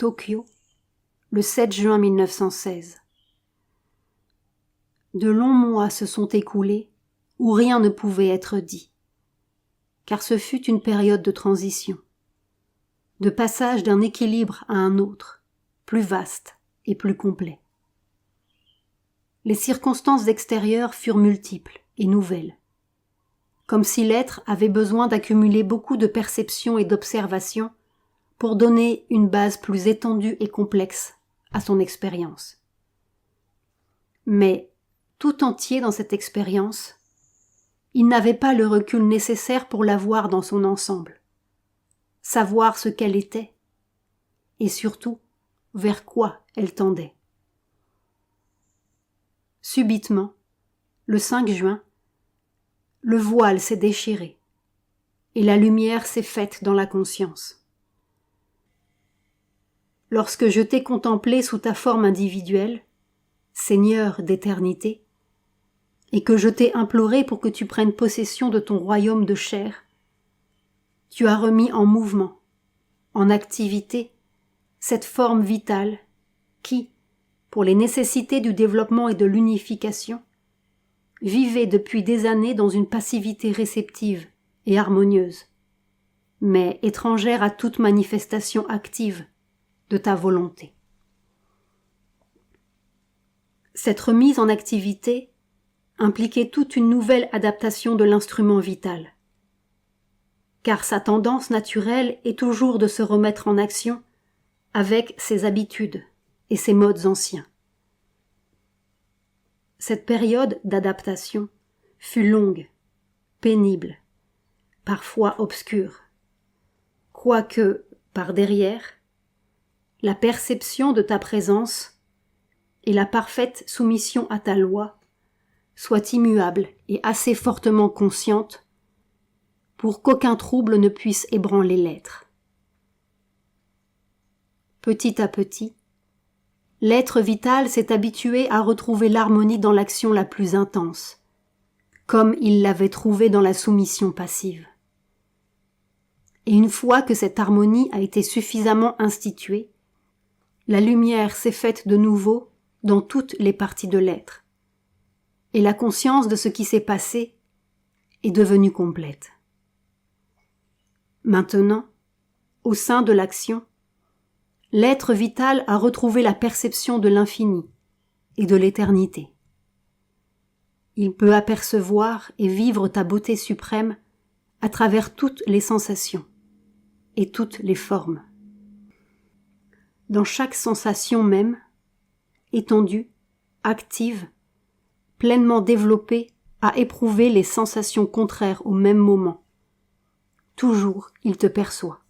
Tokyo, le 7 juin 1916. De longs mois se sont écoulés où rien ne pouvait être dit, car ce fut une période de transition, de passage d'un équilibre à un autre, plus vaste et plus complet. Les circonstances extérieures furent multiples et nouvelles, comme si l'être avait besoin d'accumuler beaucoup de perceptions et d'observations pour donner une base plus étendue et complexe à son expérience. Mais, tout entier dans cette expérience, il n'avait pas le recul nécessaire pour la voir dans son ensemble, savoir ce qu'elle était, et surtout, vers quoi elle tendait. Subitement, le 5 juin, le voile s'est déchiré, et la lumière s'est faite dans la conscience. Lorsque je t'ai contemplé sous ta forme individuelle, Seigneur d'éternité, et que je t'ai imploré pour que tu prennes possession de ton royaume de chair, tu as remis en mouvement, en activité, cette forme vitale qui, pour les nécessités du développement et de l'unification, vivait depuis des années dans une passivité réceptive et harmonieuse, mais étrangère à toute manifestation active de ta volonté. Cette remise en activité impliquait toute une nouvelle adaptation de l'instrument vital, car sa tendance naturelle est toujours de se remettre en action avec ses habitudes et ses modes anciens. Cette période d'adaptation fut longue, pénible, parfois obscure, quoique, par derrière, la perception de ta présence et la parfaite soumission à ta loi soient immuables et assez fortement conscientes pour qu'aucun trouble ne puisse ébranler l'être. Petit à petit, l'être vital s'est habitué à retrouver l'harmonie dans l'action la plus intense, comme il l'avait trouvée dans la soumission passive. Et une fois que cette harmonie a été suffisamment instituée, la lumière s'est faite de nouveau dans toutes les parties de l'être, et la conscience de ce qui s'est passé est devenue complète. Maintenant, au sein de l'action, l'être vital a retrouvé la perception de l'infini et de l'éternité. Il peut apercevoir et vivre ta beauté suprême à travers toutes les sensations et toutes les formes. Dans chaque sensation même, étendue, active, pleinement développée à éprouver les sensations contraires au même moment. Toujours, il te perçoit.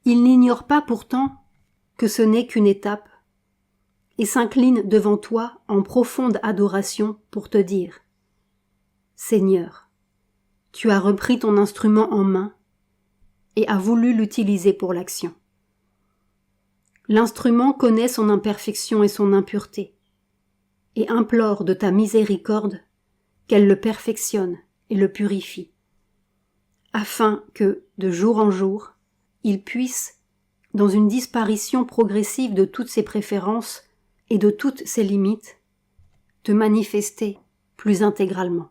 Il n'ignore pas pourtant que ce n'est qu'une étape et s'incline devant toi en profonde adoration pour te dire « Seigneur, tu as repris ton instrument en main et as voulu l'utiliser pour l'action. L'instrument connaît son imperfection et son impureté, et implore de ta miséricorde qu'elle le perfectionne et le purifie, afin que, de jour en jour, il puisse, dans une disparition progressive de toutes ses préférences et de toutes ses limites, te manifester plus intégralement.